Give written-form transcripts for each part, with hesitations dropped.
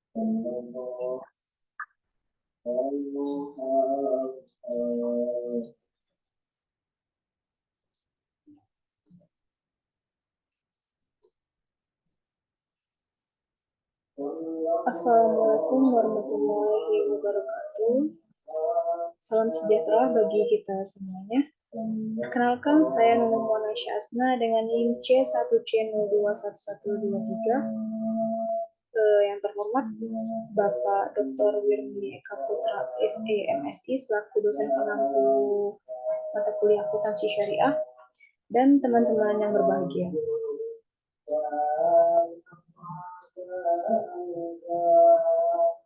Assalamualaikum warahmatullahi wabarakatuh. Salam sejahtera bagi kita semuanya. Perkenalkan, saya Nunung Monasya Asna dengan NIM C1C021123. Yang terhormat, Bapak Dr. Wirmi Eka Putra, SE, MSI, selaku dosen pengampu mata kuliah akuntansi syariah, dan teman-teman yang berbahagia.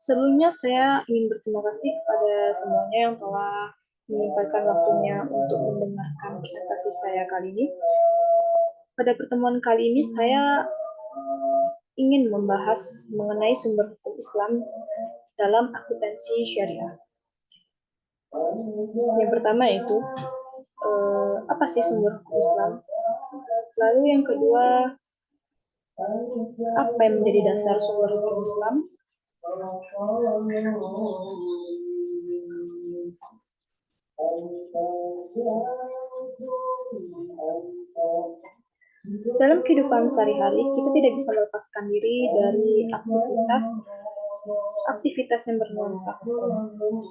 Sebelumnya saya ingin berterima kasih kepada semuanya yang telah menyempatkan waktunya untuk mendengarkan presentasi saya kali ini. Pada pertemuan kali ini saya ingin membahas mengenai sumber hukum Islam dalam akuntansi syariah. Yang pertama itu, apa sih sumber hukum Islam? Lalu yang kedua, apa yang menjadi dasar sumber hukum Islam? Dalam kehidupan sehari-hari, kita tidak bisa melepaskan diri dari aktivitas yang bernuansa hukum.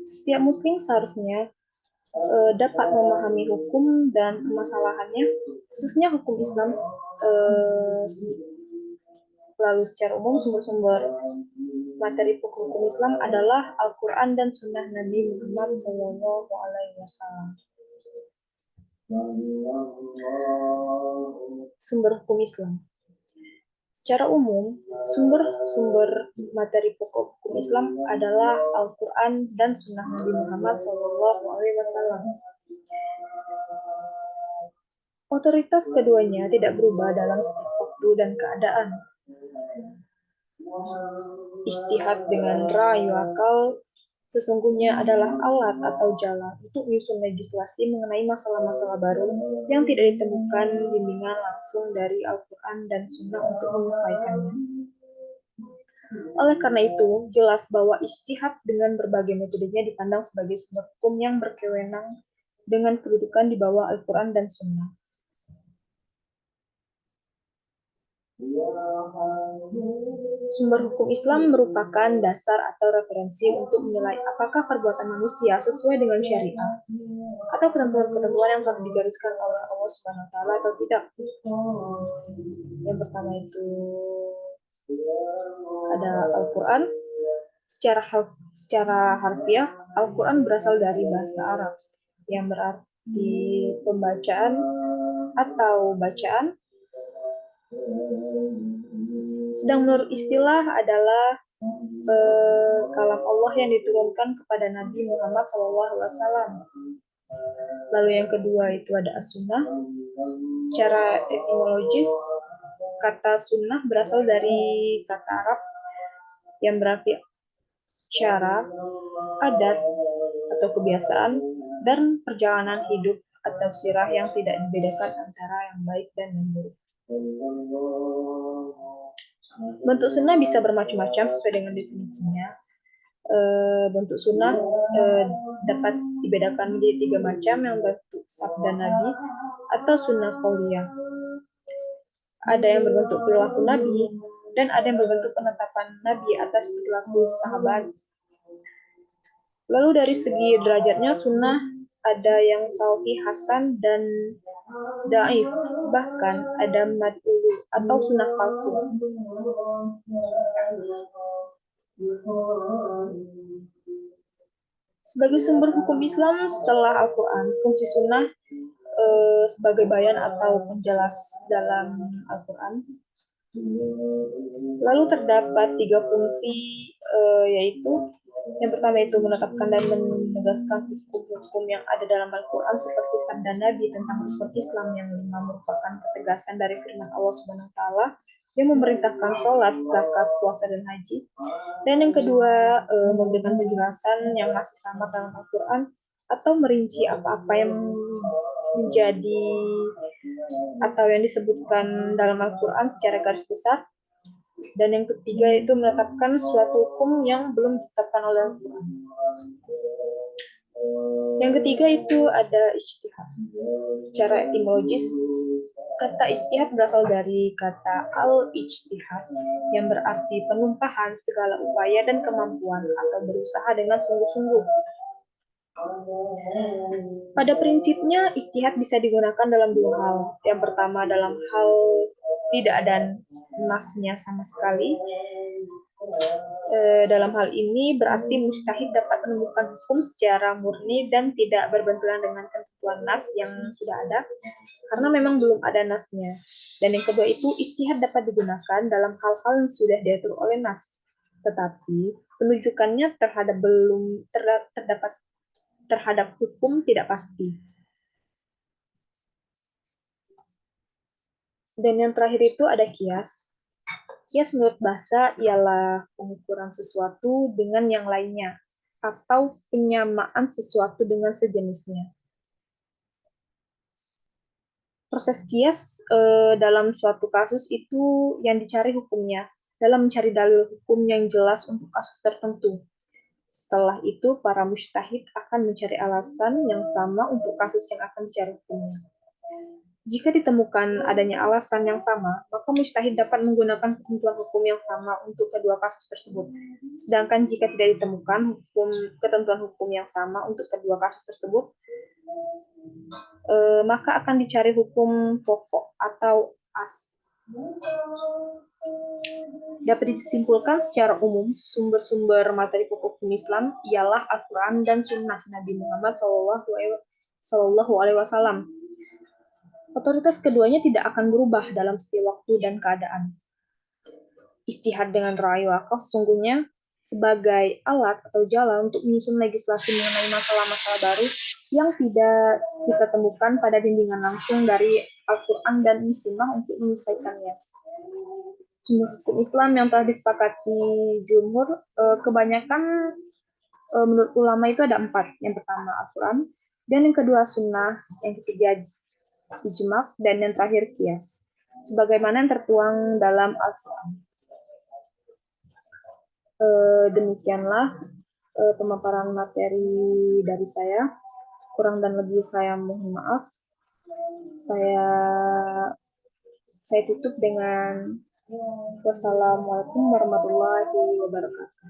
Setiap muslim seharusnya dapat memahami hukum dan permasalahannya, khususnya hukum Islam. Lalu secara umum sumber-sumber materi hukum Islam adalah Al-Quran dan Sunnah Nabi Muhammad SAW. Sumber hukum Islam. Secara umum, sumber materi pokok hukum Islam adalah Al-Quran dan Sunnah Nabi Muhammad SAW. Otoritas keduanya tidak berubah dalam setiap waktu dan keadaan. Ijtihad dengan rayu akal sesungguhnya adalah alat atau jalan untuk menyusun legislasi mengenai masalah-masalah baru yang tidak ditemukan bimbingan langsung dari Al-Quran dan Sunnah untuk menyelesaikannya. Oleh karena itu, jelas bahwa ijtihad dengan berbagai metodenya dipandang sebagai sumber hukum yang berkewenang dengan kedudukan di bawah Al-Quran dan Sunnah. Sumber hukum Islam merupakan dasar atau referensi untuk menilai apakah perbuatan manusia sesuai dengan syariah atau ketentuan-ketentuan yang telah digariskan oleh Allah Subhanahu wa taala atau tidak. Yang pertama itu ada Al-Quran. Secara harfiah, Al-Quran berasal dari bahasa Arab yang berarti pembacaan atau bacaan. Sedang menurut istilah adalah kalam Allah yang diturunkan kepada Nabi Muhammad SAW. Lalu yang kedua itu ada as-sunnah. Secara etimologis, kata sunnah berasal dari kata Arab yang berarti cara, adat, atau kebiasaan, dan perjalanan hidup atau sirah yang tidak dibedakan antara yang baik dan yang buruk. Bentuk sunnah bisa bermacam-macam sesuai dengan definisinya. Bentuk sunnah dapat dibedakan menjadi 3 macam, yang bentuk sabda Nabi atau sunnah qauliyah. Ada yang berbentuk perilaku Nabi dan ada yang berbentuk penetapan Nabi atas perilaku sahabat. Lalu dari segi derajatnya sunnah ada yang sahih, hasan, dan dhaif, bahkan ada mad'ulu atau sunnah palsu. Sebagai sumber hukum Islam setelah Al-Quran, fungsi sunnah sebagai bayan atau penjelas dalam Al-Quran. Lalu terdapat 3 fungsi, yaitu yang pertama itu menetapkan dan menegaskan hukum-hukum yang ada dalam Al-Quran seperti sabda Nabi tentang rukun Islam yang 5 merupakan ketegasan dari firman Allah Subhanahu wa taala yang memerintahkan sholat, zakat, puasa, dan haji. Dan yang kedua, memberikan penjelasan yang masih sama dalam Al-Quran atau merinci apa-apa yang menjadi atau yang disebutkan dalam Al-Quran secara garis besar. Dan yang ketiga itu menetapkan suatu hukum yang belum ditetapkan oleh Al-Quran. Yang ketiga itu ada ijtihad. Secara etimologis, kata ijtihad berasal dari kata al-ijtihad yang berarti penumpahan segala upaya dan kemampuan atau berusaha dengan sungguh-sungguh. Pada prinsipnya, ijtihad bisa digunakan dalam dua hal. Yang pertama dalam hal tidak ada nasnya sama sekali. Dalam hal ini berarti mustahid dapat menemukan hukum secara murni dan tidak berbenturan dengan ketentuan nas yang sudah ada, karena memang belum ada nasnya. Dan yang kedua itu ijtihad dapat digunakan dalam hal-hal yang sudah diatur oleh nas, tetapi penunjukannya terhadap hukum tidak pasti. Dan yang terakhir itu ada kias. Kias menurut bahasa ialah pengukuran sesuatu dengan yang lainnya, atau penyamaan sesuatu dengan sejenisnya. Proses kias dalam suatu kasus itu yang dicari hukumnya, dalam mencari dalil hukum yang jelas untuk kasus tertentu. Setelah itu, para mujtahid akan mencari alasan yang sama untuk kasus yang akan dicari hukumnya. Jika ditemukan adanya alasan yang sama, maka mujtahid dapat menggunakan ketentuan hukum yang sama untuk kedua kasus tersebut. Sedangkan jika tidak ditemukan ketentuan hukum yang sama untuk kedua kasus tersebut, maka akan dicari hukum pokok atau as. Dapat disimpulkan secara umum, sumber-sumber materi pokok hukum Islam ialah Al-Quran dan Sunnah Nabi Muhammad SAW. Otoritas keduanya tidak akan berubah dalam setiap waktu dan keadaan. Ijtihad dengan rayu akal sesungguhnya sebagai alat atau jalan untuk menyusun legislasi mengenai masalah-masalah baru yang tidak kita temukan pada bimbingan langsung dari Al-Quran dan Sunnah untuk menyelesaikannya. Sumber hukum Islam yang telah disepakati jumhur, kebanyakan menurut ulama itu ada 4. Yang pertama Al-Quran, dan yang kedua Sunnah, yang ketiga ijma', dan yang terakhir qiyas, sebagaimana yang tertuang dalam Al-Quran. Demikianlah pemaparan materi dari saya. Kurang dan lebih saya mohon maaf. Saya tutup dengan wassalamualaikum warahmatullahi wabarakatuh.